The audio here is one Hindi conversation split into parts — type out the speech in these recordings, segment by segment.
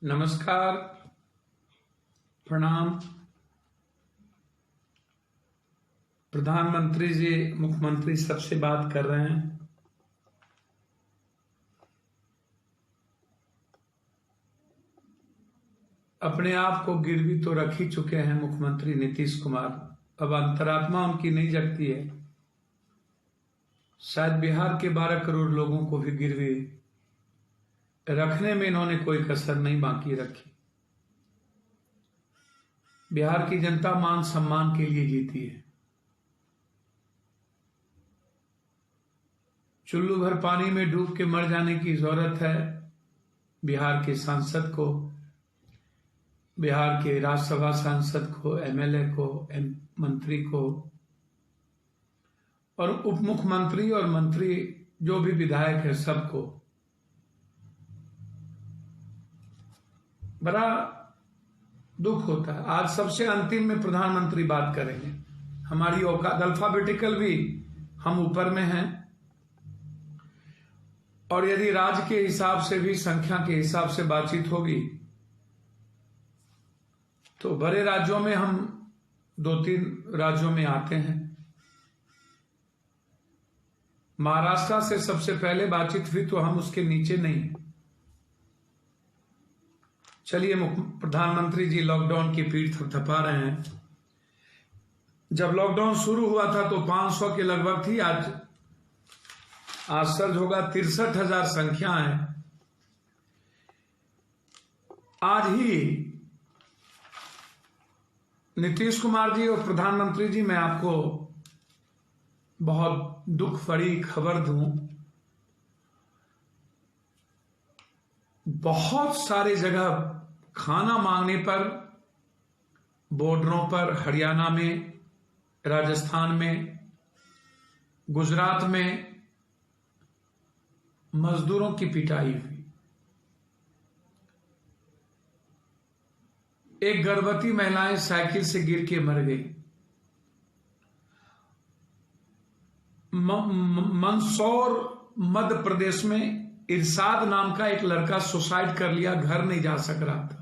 नमस्कार, प्रणाम। प्रधानमंत्री जी, मुख्यमंत्री सबसे बात कर रहे हैं। अपने आप को गिरवी तो रख ही चुके हैं मुख्यमंत्री नीतीश कुमार। अब अंतरात्मा उनकी नहीं जगती है। शायद बिहार के 12 करोड़ लोगों को भी गिरवी रखने में इन्होंने कोई कसर नहीं बाकी रखी। बिहार की जनता मान सम्मान के लिए जीती है। चुल्लू भर पानी में डूब के मर जाने की जरूरत है बिहार के सांसद को, बिहार के राज्यसभा सांसद को, एमएलए को, मंत्री को और उप मुख्यमंत्री और मंत्री जो भी विधायक है सबको। बड़ा दुख होता है। आज सबसे अंतिम में प्रधानमंत्री बात करेंगे। हमारी औकात अल्फाबेटिकल भी हम ऊपर में हैं, और यदि राज्य के हिसाब से भी, संख्या के हिसाब से बातचीत होगी तो बड़े राज्यों में हम 2-3 राज्यों में आते हैं। महाराष्ट्र से सबसे पहले बातचीत हुई तो हम उसके नीचे नहीं। चलिए, प्रधानमंत्री जी लॉकडाउन की पीठ थपथपा रहे हैं। जब लॉकडाउन शुरू हुआ था तो 500 के लगभग थी। आज सर्ज होगा, 63,000 संख्या है। आज ही नीतीश कुमार जी और प्रधानमंत्री जी, मैं आपको बहुत दुख भरी खबर दूं। बहुत सारे जगह खाना मांगने पर, बॉर्डरों पर, हरियाणा में, राजस्थान में, गुजरात में मजदूरों की पिटाई हुई। एक गर्भवती महिलाएं साइकिल से गिर के मर गई। मंदसौर मध्य प्रदेश में इरशाद नाम का एक लड़का सुसाइड कर लिया। घर नहीं जा सक रहा था,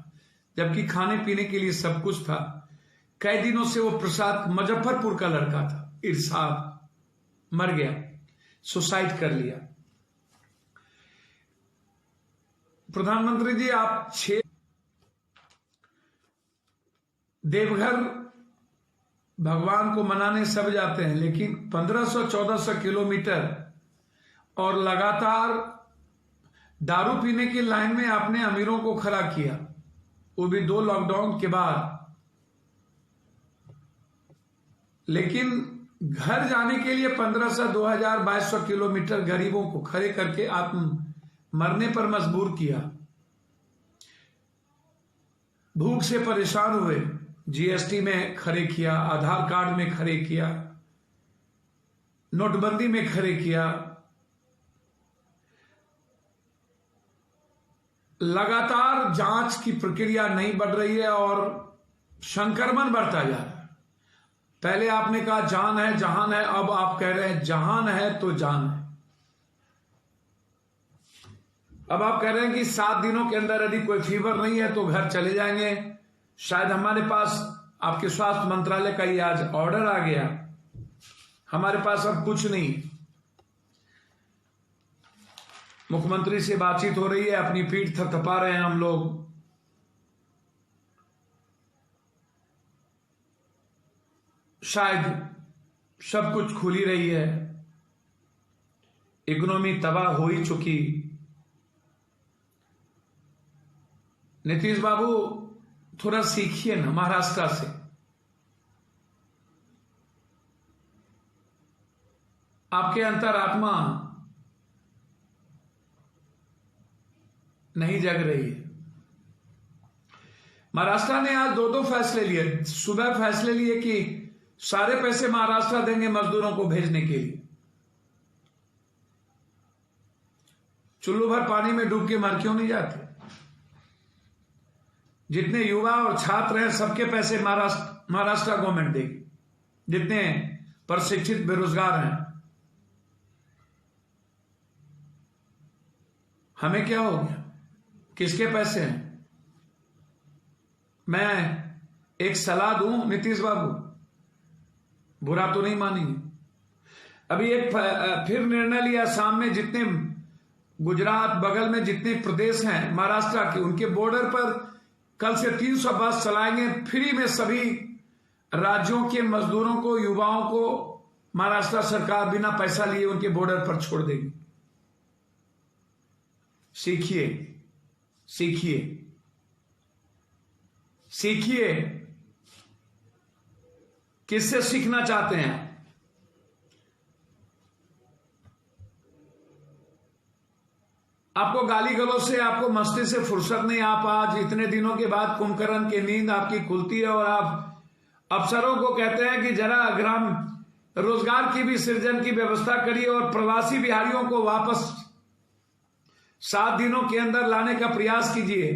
जबकि खाने पीने के लिए सब कुछ था। कई दिनों से वो प्रसाद, मुजफ्फरपुर का लड़का था, इरशाद मर गया, सुसाइड कर लिया। प्रधानमंत्री जी, आप देवघर भगवान को मनाने सब जाते हैं, लेकिन 1500-1400 किलोमीटर और लगातार दारू पीने की लाइन में आपने अमीरों को खड़ा किया, वो भी 2 लॉकडाउन के बाद। लेकिन घर जाने के लिए 1500, 2000, 2200 किलोमीटर गरीबों को खड़े करके आप मरने पर मजबूर किया। भूख से परेशान हुए, जीएसटी में खड़े किया, आधार कार्ड में खड़े किया, नोटबंदी में खड़े किया। लगातार जांच की प्रक्रिया नहीं बढ़ रही है और संक्रमण बढ़ता जा रहा है। पहले आपने कहा जान है जहान है, अब आप कह रहे हैं जहान है तो जान है। अब आप कह रहे हैं कि 7 दिनों के अंदर यदि कोई फीवर नहीं है तो घर चले जाएंगे। शायद हमारे पास, आपके स्वास्थ्य मंत्रालय का ये आज ऑर्डर आ गया, हमारे पास अब कुछ नहीं। मुख्यमंत्री से बातचीत हो रही है, अपनी पीठ थपथपा रहे हैं हम लोग। शायद सब कुछ खुल ही रही है, इकोनॉमी तबाह हो ही चुकी। नीतीश बाबू, थोड़ा सीखिए ना महाराष्ट्र से। आपके अंतरात्मा नहीं जग रही है। महाराष्ट्र ने आज 2 फैसले लिए। सुबह फैसले लिए कि सारे पैसे महाराष्ट्र देंगे मजदूरों को भेजने के लिए। चुल्लू भर पानी में डूब के मर क्यों नहीं जाते? जितने युवा और छात्र हैं सबके पैसे महाराष्ट्र गवर्नमेंट देगी। जितने प्रशिक्षित बेरोजगार हैं, हमें क्या हो गया? किसके पैसे हैं? मैं एक सलाह दूं नीतीश बाबू, बुरा तो नहीं मानेंगे। अभी एक फिर निर्णय लिया, शाम में जितने गुजरात बगल में जितने प्रदेश हैं महाराष्ट्र के, उनके बॉर्डर पर कल से 300 बस चलाएंगे फ्री में। सभी राज्यों के मजदूरों को, युवाओं को महाराष्ट्र सरकार बिना पैसा लिए उनके बॉर्डर पर छोड़ देगी। सीखिए, सीखिए, सीखिए। किससे सीखना चाहते हैं? आपको गाली गलौज से, आपको मस्ती से फुर्सत नहीं। आप आज इतने दिनों के बाद कुंभकर्ण की नींद आपकी खुलती है और आप अफसरों को कहते हैं कि जरा ग्राम रोजगार की भी सृजन की व्यवस्था करिए और प्रवासी बिहारियों को वापस 7 दिनों के अंदर लाने का प्रयास कीजिए।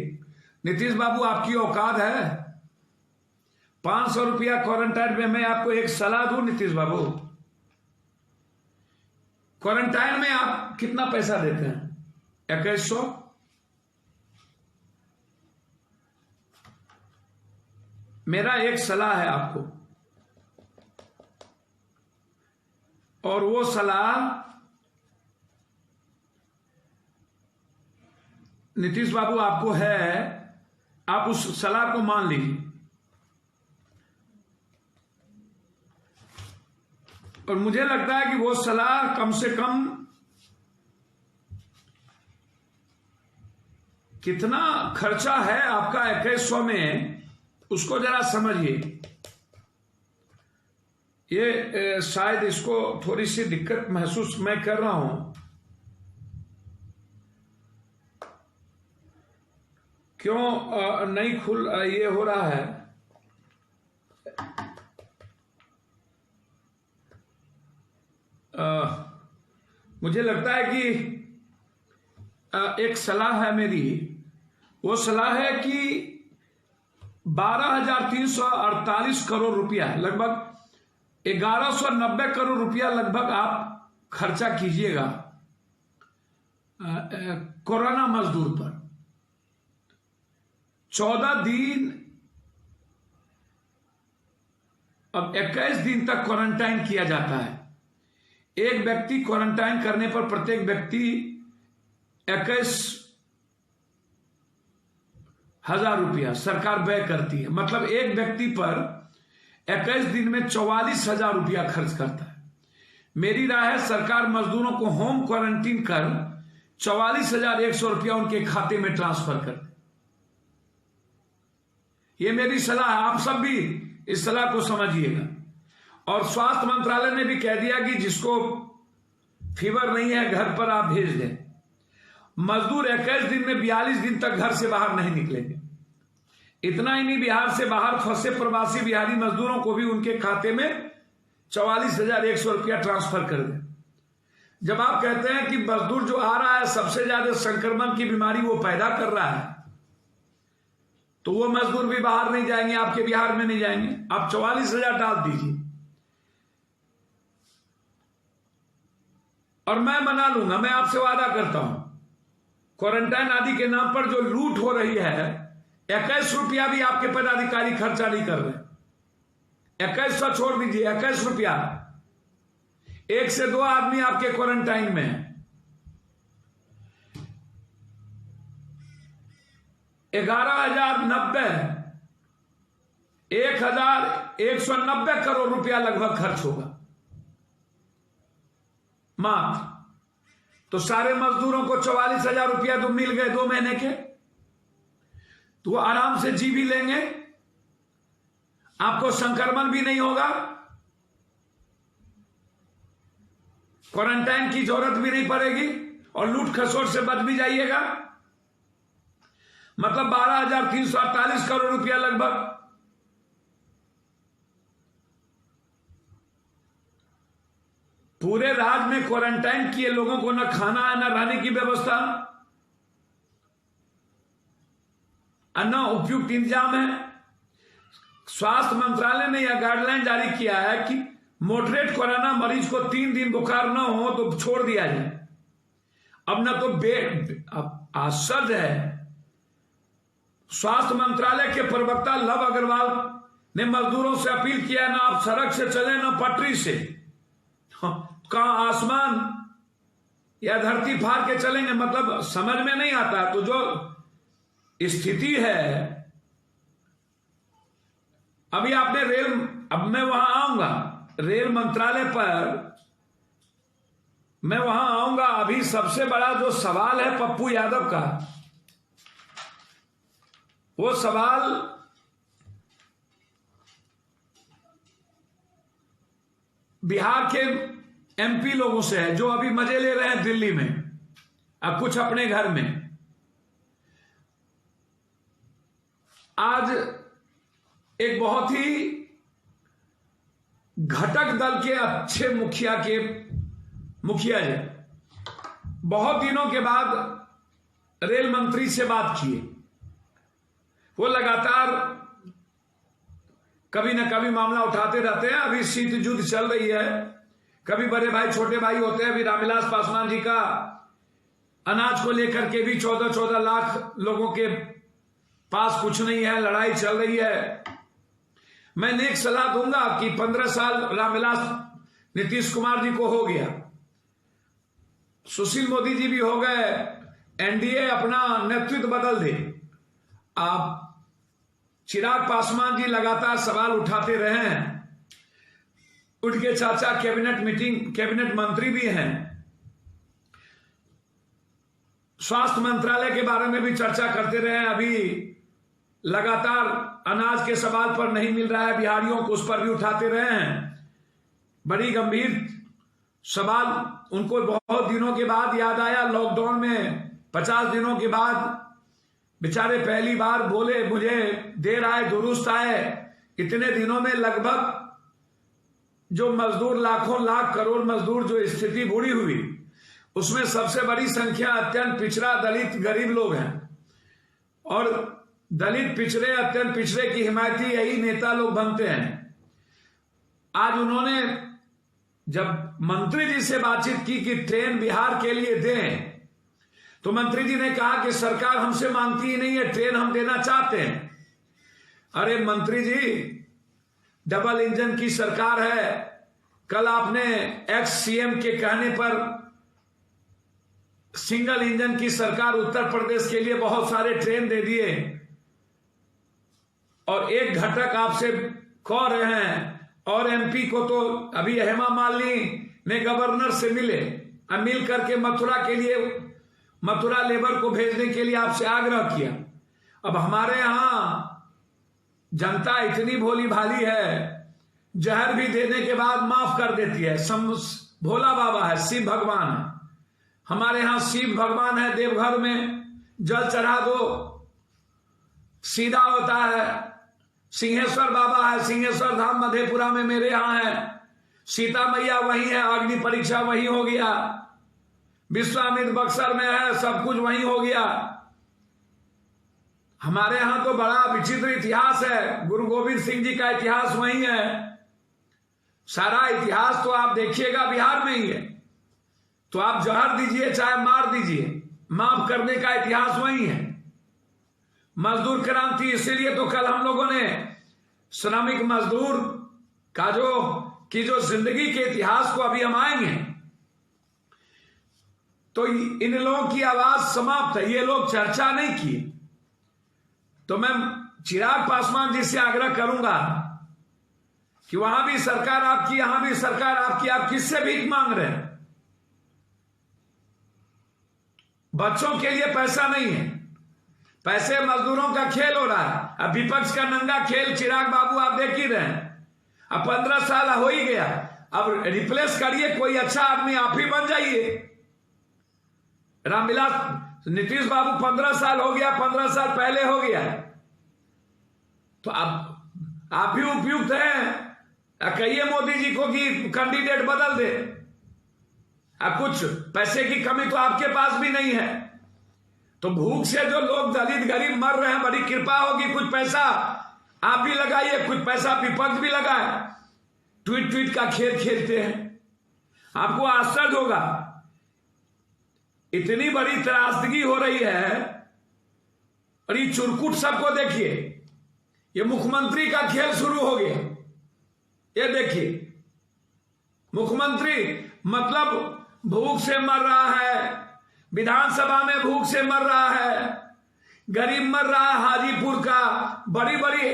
नीतीश बाबू, आपकी औकात है? 500 रुपया क्वारंटाइन में। मैं आपको एक सलाह दूं नीतीश बाबू, क्वारंटाइन में आप कितना पैसा देते हैं? 2100। मेरा एक सलाह है आपको, और वो सलाह नीतीश बाबू आपको है, आप उस सलाह को मान लीजिए। और मुझे लगता है कि वो सलाह कम से कम कितना खर्चा है आपका 2100 में, उसको जरा समझिए। ये शायद इसको थोड़ी सी दिक्कत महसूस मैं कर रहा हूं, क्यों नहीं खुल ये हो रहा है। मुझे लगता है कि एक सलाह है मेरी, वो सलाह है कि 12,348 करोड़ रुपया, लगभग 1190 करोड़ रुपया लगभग आप खर्चा कीजिएगा कोरोना मजदूर पर। 14 दिन, अब 21 दिन तक क्वारंटाइन किया जाता है। एक व्यक्ति क्वारंटाइन करने पर प्रत्येक व्यक्ति 21,000 रुपया सरकार व्यय करती है। मतलब एक व्यक्ति पर 21 दिन में 44,000 रुपया खर्च करता है। मेरी राय है सरकार मजदूरों को होम क्वारंटीन कर 44,100 रुपया उनके खाते में ट्रांसफर कर दे। ये मेरी सलाह है, आप सब भी इस सलाह को समझिएगा। और स्वास्थ्य मंत्रालय ने भी कह दिया कि जिसको फीवर नहीं है घर पर आप भेज दें। मजदूर 21 दिन में 42 दिन तक घर से बाहर नहीं निकलेंगे। इतना ही नहीं, बिहार से बाहर फंसे प्रवासी बिहारी मजदूरों को भी उनके खाते में 44,100 रुपया ट्रांसफर कर दें। जब आप कहते हैं कि मजदूर जो आ रहा है सबसे ज्यादा संक्रमण की बीमारी वो पैदा कर रहा है, तो वो मजदूर भी बाहर नहीं जाएंगे, आपके बिहार में नहीं जाएंगे। आप 44,000 डाल दीजिए और मैं मना लूंगा। मैं आपसे वादा करता हूं, क्वारंटाइन आदि के नाम पर जो लूट हो रही है, 21 रुपया भी आपके पदाधिकारी खर्चा नहीं कर रहे। 2100 छोड़ दीजिए, 21 रुपया। 1 से 2 आदमी आपके क्वारंटाइन में है। 11,090 1,190 करोड़ रुपया लगभग खर्च होगा मात्र। तो सारे मजदूरों को 44,000 रुपया तो मिल गए 2 महीने के, तो वो आराम से जी भी लेंगे, आपको संक्रमण भी नहीं होगा, क्वारंटाइन की जरूरत भी नहीं पड़ेगी और लूट खसोट से बच भी जाइएगा। मतलब 12,348 करोड़ रुपया लगभग। पूरे राज्य में क्वारंटाइन किए लोगों को न खाना है, न रहने की व्यवस्था, न उपयुक्त इंतजाम है। स्वास्थ्य मंत्रालय ने यह गाइडलाइन जारी किया है कि मॉडरेट कोरोना मरीज को 3 दिन बुखार न हो तो छोड़ दिया जाए। अब न तो बेड, अब आश्चर्य है, स्वास्थ्य मंत्रालय के प्रवक्ता लव अग्रवाल ने मजदूरों से अपील किया, ना आप सड़क से चले ना पटरी से, कहां आसमान या धरती फाड़ के चलेंगे, मतलब समझ में नहीं आता। तो जो स्थिति है अभी आपने अब मैं वहां आऊंगा, रेल मंत्रालय पर मैं वहां आऊंगा। अभी सबसे बड़ा जो सवाल है पप्पू यादव का, वो सवाल बिहार के एमपी लोगों से है, जो अभी मजे ले रहे हैं दिल्ली में, अब कुछ अपने घर में। आज एक बहुत ही घटक दल के अच्छे मुखिया जी बहुत दिनों के बाद रेल मंत्री से बात किए। वो लगातार कभी ना कभी मामला उठाते रहते हैं। अभी शीत युद्ध चल रही है, कभी बड़े भाई छोटे भाई होते हैं। अभी रामविलास पासवान जी का अनाज को लेकर के भी 14-14 लाख लोगों के पास कुछ नहीं है, लड़ाई चल रही है। मैं नेक सलाह दूंगा कि 15 साल रामविलास नीतीश कुमार जी को हो गया, सुशील मोदी जी भी हो गए, एनडीए अपना नेतृत्व बदल दे। आप चिराग पासवान जी लगातार सवाल उठाते रहे हैं, उनके चाचा कैबिनेट मंत्री भी हैं, स्वास्थ्य मंत्रालय के बारे में भी चर्चा करते रहे हैं। अभी लगातार अनाज के सवाल पर नहीं मिल रहा है बिहारियों को, उस पर भी उठाते रहे हैं। बड़ी गंभीर सवाल उनको बहुत दिनों के बाद याद आया। लॉकडाउन में 50 दिनों के बाद बेचारे पहली बार बोले, मुझे देर आए दुरुस्त आए। इतने दिनों में लगभग जो मजदूर, लाखों लाख करोड़ मजदूर जो स्थिति बुरी हुई, उसमें सबसे बड़ी संख्या अत्यंत पिछड़ा, दलित, गरीब लोग हैं। और दलित, पिछड़े, अत्यंत पिछड़े की हिमायती यही नेता लोग बनते हैं। आज उन्होंने जब मंत्री जी से बातचीत की कि ट्रेन बिहार के लिए दें, तो मंत्री जी ने कहा कि सरकार हमसे मांगती ही नहीं है, ट्रेन हम देना चाहते हैं। अरे मंत्री जी, डबल इंजन की सरकार है। कल आपने एक्स सीएम के कहने पर सिंगल इंजन की सरकार उत्तर प्रदेश के लिए बहुत सारे ट्रेन दे दिए, और एक घटक आपसे कह रहे हैं। और एमपी को तो अभी हेमा मालिनी ने गवर्नर से मिले, अब मिल करके मथुरा लेबर को भेजने के लिए आपसे आग्रह किया। अब हमारे यहां जनता इतनी भोली भाली है, जहर भी देने के बाद माफ कर देती है। भोला बाबा है, शिव भगवान है। हमारे यहां शिव भगवान है, देवघर में जल चढ़ा दो सीधा होता है। सिंहेश्वर बाबा है, सिंहेश्वर धाम मधेपुरा में मेरे यहां है। सीता मैया वहीं है, अग्नि परीक्षा वहीं हो गया। विश्वामित्र बक्सर में है, सब कुछ वहीं हो गया। हमारे यहां तो बड़ा विचित्र इतिहास है, गुरु गोविंद सिंह जी का इतिहास वहीं है। सारा इतिहास तो आप देखिएगा बिहार में ही है। तो आप जहर दीजिए चाहे मार दीजिए, माफ करने का इतिहास वहीं है। मजदूर क्रांति, इसीलिए तो कल हम लोगों ने श्रमिक मजदूर का जो जिंदगी के इतिहास को अभी हम आएंगे, तो इन लोगों की आवाज समाप्त है, ये लोग चर्चा नहीं किए। तो मैं चिराग पासवान जी से आग्रह करूंगा कि वहां भी सरकार आपकी, यहां भी सरकार आपकी। आप किससे भीख मांग रहे हैं? बच्चों के लिए पैसा नहीं है, पैसे मजदूरों का खेल हो रहा है। अब विपक्ष का नंगा खेल चिराग बाबू आप देख ही रहे हैं। अब 15 साल हो ही गया, अब रिप्लेस करिए, कोई अच्छा आदमी आप ही बन जाइए। रामविलास नीतीश बाबू 15 साल हो गया, 15 साल पहले हो गया, तो अब आप ही उपयुक्त हैं। कहिए मोदी जी को कि कैंडिडेट बदल दे। अब कुछ पैसे की कमी तो आपके पास भी नहीं है, तो भूख से जो लोग दलित गरीब मर रहे हैं, बड़ी कृपा होगी कुछ पैसा आप भी लगाइए, कुछ पैसा विपक्ष भी लगाए। ट्वीट का खेल खेलते हैं, आपको आश्चर्य होगा। इतनी बड़ी त्रासदगी हो रही है और ये चुरकुट सबको देखिए, ये मुख्यमंत्री का खेल शुरू हो गया। ये देखिए, मुख्यमंत्री मतलब भूख से मर रहा है, विधानसभा में भूख से मर रहा है, गरीब मर रहा है। हाजीपुर का बड़ी बड़ी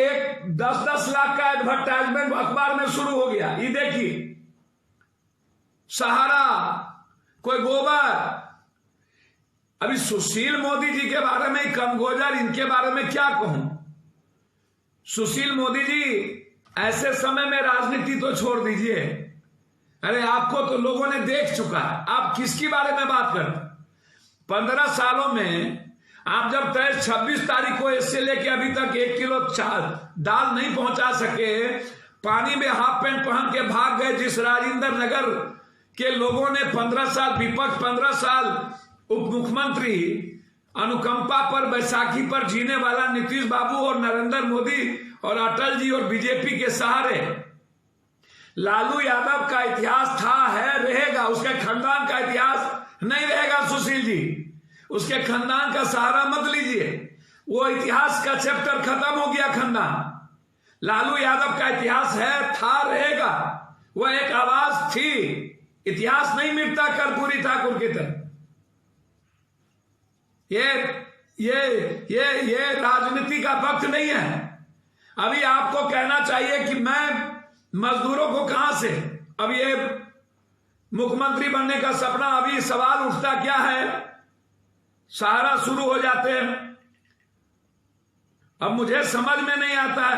10-10 लाख का एडवर्टाइजमेंट अखबार में शुरू हो गया। ये देखिए, सहारा, कोई गोबर। अभी सुशील मोदी जी के बारे में, कनगोजर, इनके बारे में क्या कहूं। सुशील मोदी जी ऐसे समय में राजनीति तो छोड़ दीजिए, अरे आपको तो लोगों ने देख चुका है, आप किसकी बारे में बात करते। 15 सालों में आप जब तय 26 तारीख को इससे लेके अभी तक 1 किलो दाल नहीं पहुंचा सके, पानी में हाफ पैंट पहन के भाग गए, जिस राजेंद्र नगर के लोगों ने 15 साल विपक्ष, 15 साल उप मुख्यमंत्री, अनुकंपा पर, बैसाखी पर जीने वाला नीतीश बाबू और नरेंद्र मोदी और अटल जी और बीजेपी के सहारे लालू यादव का इतिहास था, है, रहेगा। उसके खानदान का इतिहास नहीं रहेगा। सुशील जी, उसके खानदान का सहारा मत लीजिए, वो इतिहास का चैप्टर खत्म हो गया। खानदान लालू यादव का इतिहास है, था, रहेगा। वह एक आवाज थी, इतिहास नहीं मिटता कर्पूरी ठाकुर की तरह। ये राजनीति का वक्त नहीं है। अभी आपको कहना चाहिए कि मैं मजदूरों को कहां से, अब ये मुख्यमंत्री बनने का सपना, अभी सवाल उठता क्या है, सहारा शुरू हो जाते हैं। अब मुझे समझ में नहीं आता है,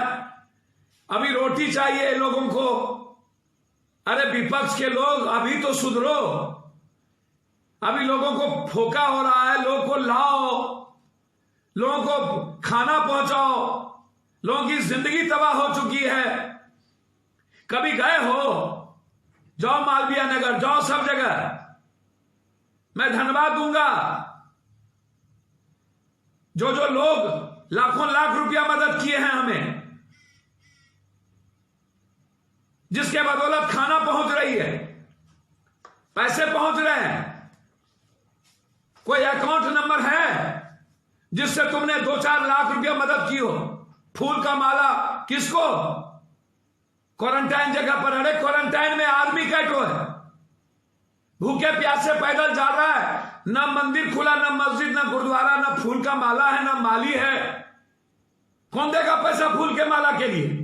अभी रोटी चाहिए लोगों को। अरे विपक्ष के लोग, अभी तो सुधरो। अभी लोगों को फोका हो रहा है, लोगों को लाओ, लोगों को खाना पहुंचाओ। लोगों की जिंदगी तबाह हो चुकी है। कभी गए हो? जाओ मालवीय नगर, जाओ सब जगह, मैं धन्यवाद दूंगा। जो जो लोग लाखों लाख रुपया मदद किए हैं हमें, जिसके बदौलत खाना पहुंच रही है, पैसे पहुंच रहे हैं। कोई अकाउंट नंबर है जिससे तुमने 2-4 लाख रुपया मदद की हो? फूल का माला किसको? क्वारंटाइन जगह पर। अरे क्वारंटाइन में आर्मी कैट है, भूखे प्यासे पैदल जा रहा है, ना मंदिर खुला, ना मस्जिद, ना गुरुद्वारा, ना फूल का माला है, ना माली है। कौन देगा पैसा फूल के माला के लिए?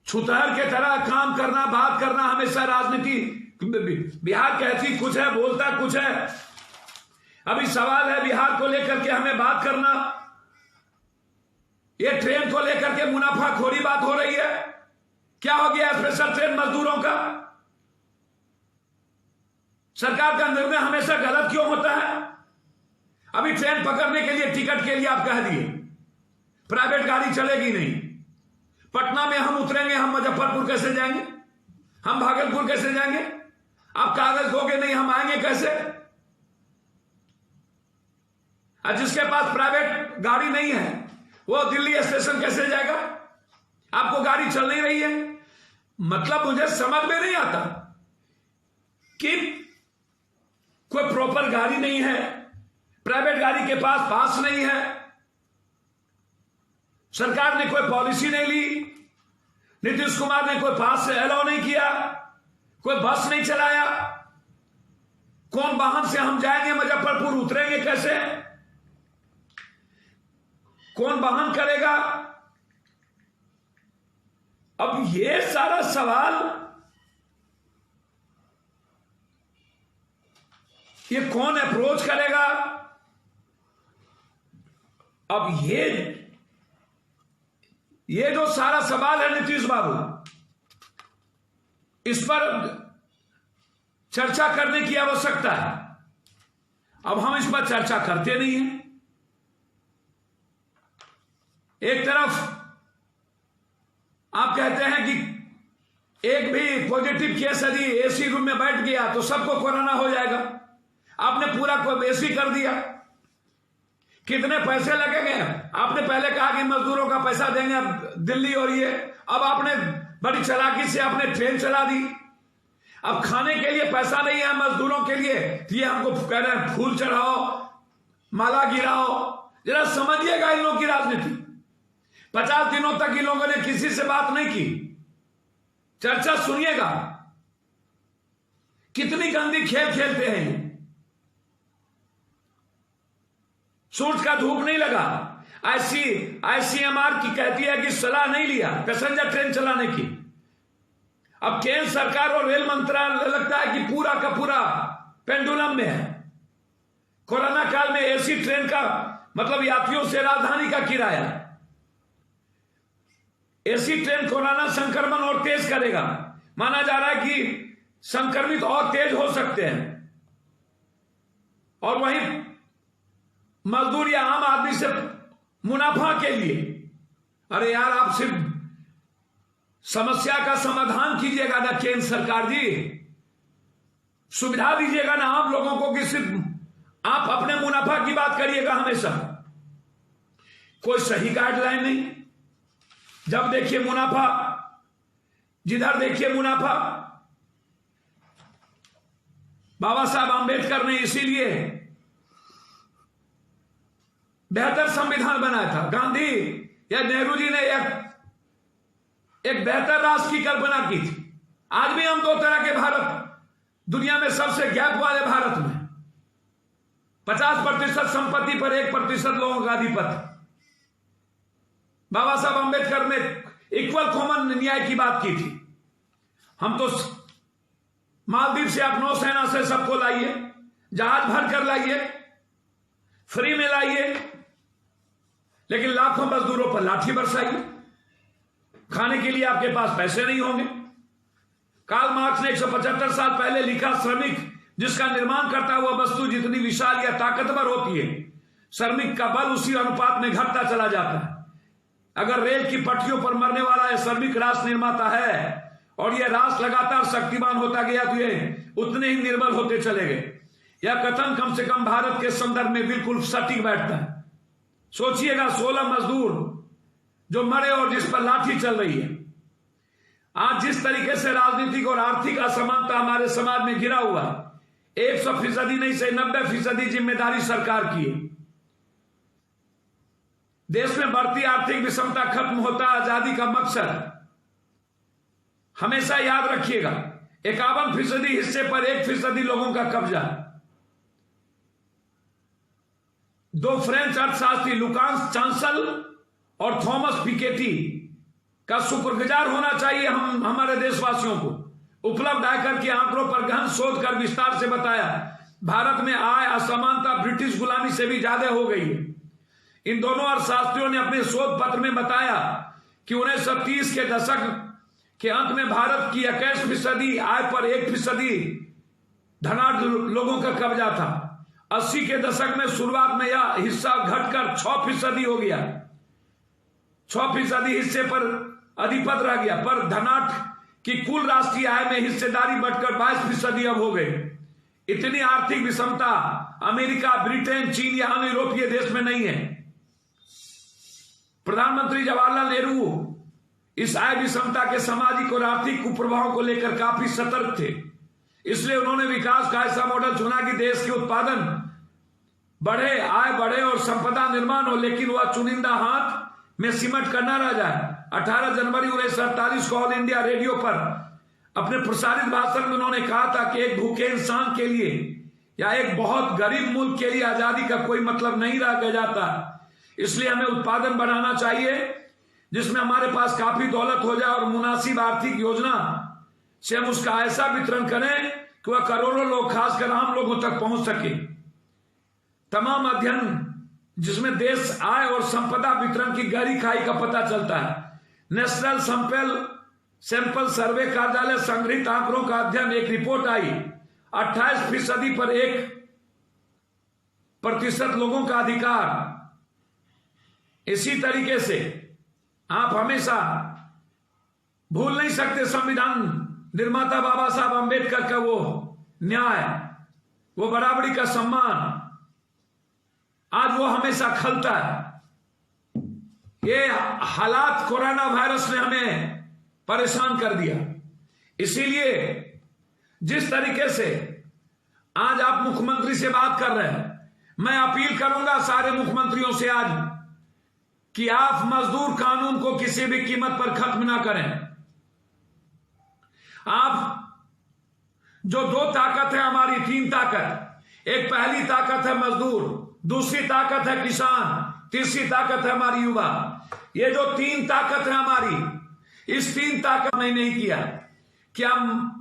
छुतहर के तरह काम करना, बात करना, हमेशा राजनीति। बिहार कहती कुछ है, बोलता कुछ है। अभी सवाल है बिहार को लेकर के हमें बात करना। ये ट्रेन को लेकर के मुनाफाखोरी बात हो रही है। क्या हो गया स्पेशल ट्रेन मजदूरों का? सरकार का निर्णय हमेशा गलत क्यों होता है? अभी ट्रेन पकड़ने के लिए, टिकट के लिए आप कह दिए प्राइवेट गाड़ी चलेगी नहीं। पटना में हम उतरेंगे, हम मुजफ्फरपुर कैसे जाएंगे? हम भागलपुर कैसे जाएंगे? आप कागज दोगे नहीं, हम आएंगे कैसे? और जिसके पास प्राइवेट गाड़ी नहीं है वो दिल्ली स्टेशन कैसे जाएगा? आपको गाड़ी चल नहीं रही है। मतलब मुझे समझ में नहीं आता कि कोई प्रॉपर गाड़ी नहीं है, प्राइवेट गाड़ी के पास नहीं है, सरकार ने कोई पॉलिसी नहीं ली, नीतीश कुमार ने कोई पास से अलाउ नहीं किया, कोई बस नहीं चलाया। कौन वाहन से हम जाएंगे मुजफ्फरपुर, उतरेंगे कैसे? कौन वाहन करेगा? अब ये सारा सवाल, ये कौन अप्रोच करेगा? अब ये जो सारा सवाल है नीतीश बाबू, इस पर चर्चा करने की आवश्यकता है। अब हम इस पर चर्चा करते नहीं हैं। एक तरफ आप कहते हैं कि एक भी पॉजिटिव केस यदि एसी रूम में बैठ गया तो सबको कोरोना हो जाएगा। आपने पूरा एसी कर दिया। कितने पैसे लगेंगे? आपने पहले कहा कि मजदूरों का पैसा देंगे दिल्ली और ये, अब आपने बड़ी चालाकी से आपने ट्रेन चला दी। अब खाने के लिए पैसा नहीं है मजदूरों के लिए, ये हमको कह रहे हैं फूल चढ़ाओ, माला गिराओ। जरा समझिएगा इन लोगों की राजनीति। 50 दिनों तक इन लोगों ने किसी से बात नहीं की। चर्चा सुनिएगा, कितनी गंदी खेल खेलते हैं ये। सूरज का धूप नहीं लगा, आईसीएमआर की कहती है कि सलाह नहीं लिया पैसेंजर ट्रेन चलाने की। अब केंद्र सरकार और रेल मंत्रालय लगता है कि पूरा का पूरा पेंडुलम में है। कोरोना काल में एसी ट्रेन का मतलब यात्रियों से राजधानी का किराया, एसी ट्रेन कोरोना संक्रमण और तेज करेगा। माना जा रहा है कि संक्रमित और तेज हो सकते हैं, और वहीं मजदूर या आम आदमी से मुनाफा के लिए। अरे यार, आप सिर्फ समस्या का समाधान कीजिएगा ना केंद्र सरकार जी, सुविधा दीजिएगा ना आम लोगों को, कि सिर्फ आप अपने मुनाफा की बात करिएगा हमेशा। कोई सही गाइडलाइन नहीं। जब देखिए मुनाफा, जिधर देखिए मुनाफा। बाबा साहब आंबेडकर ने इसीलिए बेहतर संविधान बनाया था। गांधी या नेहरू जी ने एक बेहतर राष्ट्र की कल्पना की थी। आज भी हम 2 तरह के भारत, दुनिया में सबसे गैप वाले भारत में 50% संपत्ति पर 1% लोगों का अधिपत्य। बाबा साहब आंबेडकर ने इक्वल कॉमन न्याय की बात की थी। हम तो मालदीव से आप नौसेना से सबको लाइए, जहाज भर कर लाइए, फ्री में लाइए, लेकिन लाखों मजदूरों पर लाठी बरसाइए। खाने के लिए आपके पास पैसे नहीं होंगे। कार्ल मार्क्स ने 175 साल पहले लिखा, श्रमिक जिसका निर्माण करता हुआ वस्तु जितनी विशाल या ताकतवर होती है, श्रमिक का बल उसी अनुपात में घटता चला जाता है। अगर रेल की पटरियों पर मरने वाला यह श्रमिक राष्ट्र निर्माता है और यह राष्ट्र लगातार शक्तिमान होता गया तो ये उतने ही निर्बल होते चले गए। यह कथन कम से कम भारत के संदर्भ में बिल्कुल सटीक बैठता है। सोचिएगा, 16 मजदूर जो मरे और जिस पर लाठी चल रही है। आज जिस तरीके से राजनीतिक और आर्थिक असमानता हमारे समाज में गिरा हुआ, 100% नहीं से 90% जिम्मेदारी सरकार की है। देश में बढ़ती आर्थिक विषमता खत्म होता आजादी का मकसद। हमेशा याद रखिएगा, 51% हिस्से पर 1% लोगों का कब्जा। 2 फ्रेंच अर्थशास्त्री लुकास चांसल और थॉमस पिकेटी का शुक्रगुजार होना चाहिए हम हमारे देशवासियों को। उपलब्ध आयकर के आंकड़ों पर गहन शोध कर विस्तार से बताया, भारत में आय असमानता ब्रिटिश गुलामी से भी ज्यादा हो गई है। इन दोनों अर्थशास्त्रियों ने अपने शोध पत्र में बताया कि 1930 के दशक के अंत में भारत की 21% आय पर 1% धनाढ्य लोगों का कब्जा था। 80 के दशक में शुरुआत में यह हिस्सा घटकर 6% हो गया। 6% हिस्से पर अधिपत रह गया, पर धनाढ्य की कुल राष्ट्रीय आय में हिस्सेदारी बढ़कर 22% अब हो गई। इतनी आर्थिक विषमता अमेरिका, ब्रिटेन, चीन या अन्य यूरोपीय देश में नहीं है। प्रधानमंत्री जवाहरलाल नेहरू इस आय विषमता के सामाजिक और आर्थिक कुप्रभावों को लेकर काफी सतर्क थे। इसलिए उन्होंने विकास का ऐसा मॉडल चुना कि देश के उत्पादन बढ़े, आय बढ़े और संपदा निर्माण हो, लेकिन वह चुनिंदा हाथ में सिमट कर न रह जाए। 18 जनवरी 1948 को ऑल इंडिया रेडियो पर अपने प्रसारित भाषण में उन्होंने कहा था कि एक भूखे इंसान के लिए या एक बहुत गरीब मुल्क के लिए आजादी का कोई मतलब नहीं रह जाता। इसलिए हमें उत्पादन बढ़ाना चाहिए जिसमें हमारे पास काफी दौलत हो जाए और मुनासिब आर्थिक योजना से हम उसका ऐसा वितरण करें कि वह करोड़ों लोग, खासकर आम लोगों तक पहुंच सके। तमाम अध्ययन जिसमें देश आय और संपदा वितरण की गहरी खाई का पता चलता है। नेशनल सैंपल सर्वे कार्यालय संग्रहित आंकड़ों का अध्ययन एक रिपोर्ट आई, 28% पर 1% लोगों का अधिकार। इसी तरीके से आप हमेशा भूल नहीं सकते संविधान निर्माता बाबा साहब आंबेडकर का वो न्याय, वो बराबरी का सम्मान, आज वो हमेशा खलता है। ये हालात कोरोना वायरस ने हमें परेशान कर दिया। इसीलिए जिस तरीके से आज आप मुख्यमंत्री से बात कर रहे हैं, मैं अपील करूंगा सारे मुख्यमंत्रियों से आज कि आप मजदूर कानून को किसी भी कीमत पर खत्म ना करें। आप जो दो ताकत है हमारी, तीन ताकत, एक पहली ताकत है मजदूर, दूसरी ताकत है किसान, तीसरी ताकत है हमारी युवा। ये जो तीन ताकत है हमारी, इस तीन ताकत में नहीं किया कि हम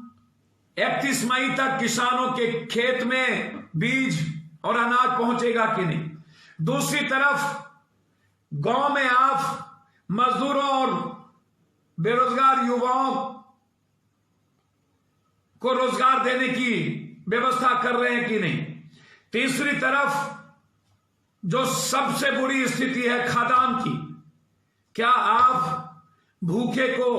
31 मई तक किसानों के खेत में बीज और अनाज पहुंचेगा कि नहीं। दूसरी तरफ गांव में आप मजदूरों और बेरोजगार युवाओं को रोजगार देने की व्यवस्था कर रहे हैं कि नहीं। तीसरी तरफ जो सबसे बुरी स्थिति है खाद्यान्न की, क्या आप भूखे को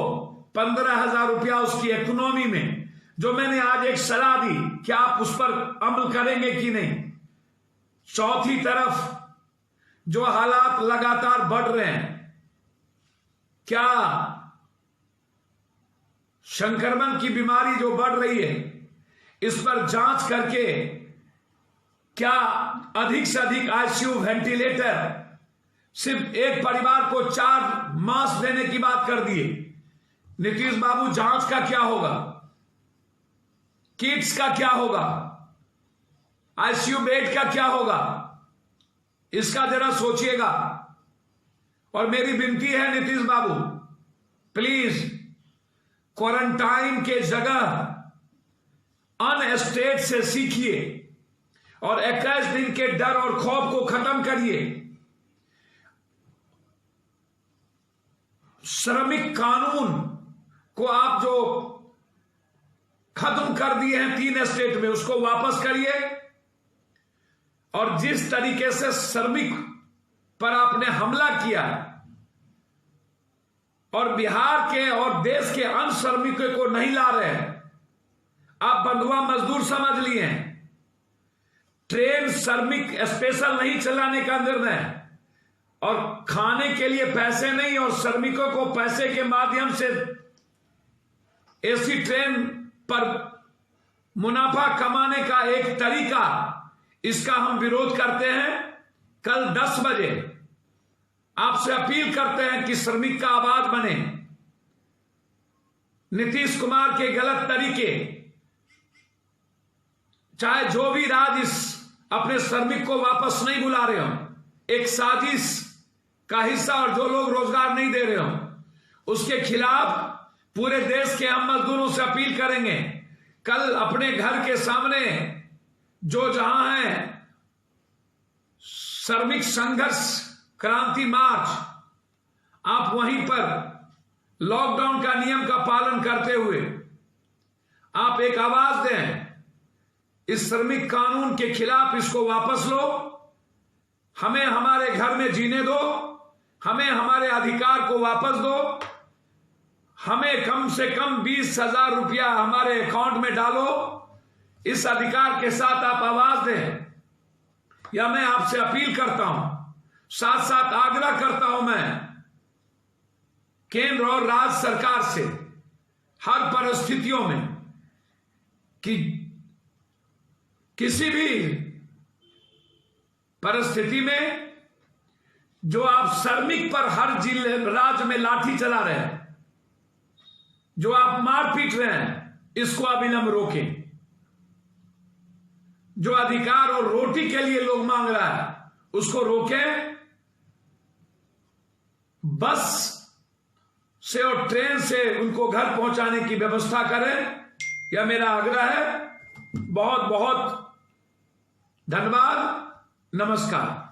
15,000 रुपया उसकी इकोनॉमी में, जो मैंने आज एक सलाह दी, क्या आप उस पर अमल करेंगे कि नहीं। चौथी तरफ जो हालात लगातार बढ़ रहे हैं, क्या संक्रमण की बीमारी जो बढ़ रही है, इस पर जांच करके क्या अधिक से अधिक आईसीयू वेंटिलेटर, सिर्फ एक परिवार को 4 मास्क देने की बात कर दिए। नीतीश बाबू, जांच का क्या होगा, किट्स का क्या होगा, आईसीयू बेड का क्या होगा, इसका जरा सोचिएगा। और मेरी विनती है नीतीश बाबू, प्लीज क्वारंटाइन के जगह अनस्टेट से सीखिए और 21 दिन के डर और खौफ को खत्म करिए। श्रमिक कानून को आप जो खत्म कर दिए हैं 3 स्टेट में, उसको वापस करिए। और जिस तरीके से श्रमिक पर आपने हमला किया और बिहार के और देश के अन्य श्रमिकों को नहीं ला रहे हैं, आप बंधुआ मजदूर समझ लिए हैं। ट्रेन श्रमिक स्पेशल नहीं चलाने का निर्णय और खाने के लिए पैसे नहीं और श्रमिकों को पैसे के माध्यम से एसी ट्रेन पर मुनाफा कमाने का एक तरीका, इसका हम विरोध करते हैं। कल 10 बजे आपसे अपील करते हैं कि श्रमिक का आवाज बने। नीतीश कुमार के गलत तरीके, चाहे जो भी राज इस अपने श्रमिक को वापस नहीं बुला रहे हो, एक साजिश का हिस्सा, और जो लोग रोजगार नहीं दे रहे हो, उसके खिलाफ पूरे देश के हम मजदूरों से अपील करेंगे। कल अपने घर के सामने जो जहां है श्रमिक संघर्ष क्रांति मार्च, आप वहीं पर लॉकडाउन का नियम का पालन करते हुए आप एक आवाज दें, इस श्रमिक कानून के खिलाफ इसको वापस लो, हमें हमारे घर में जीने दो, हमें हमारे अधिकार को वापस दो, हमें कम से कम 20,000 रुपया हमारे अकाउंट में डालो। इस अधिकार के साथ आप आवाज दें, या मैं आपसे अपील करता हूं, साथ साथ आग्रह करता हूं मैं केंद्र और राज्य सरकार से हर परिस्थितियों में कि किसी भी परिस्थिति में जो आप श्रमिक पर हर जिले राज्य में लाठी चला रहे हैं, जो आप मार पीट रहे हैं, इसको अविलंब रोकें। जो अधिकार और रोटी के लिए लोग मांग रहा है, उसको रोकें। बस से और ट्रेन से उनको घर पहुंचाने की व्यवस्था करें, यह मेरा आग्रह है। बहुत बहुत धन्यवाद, नमस्कार।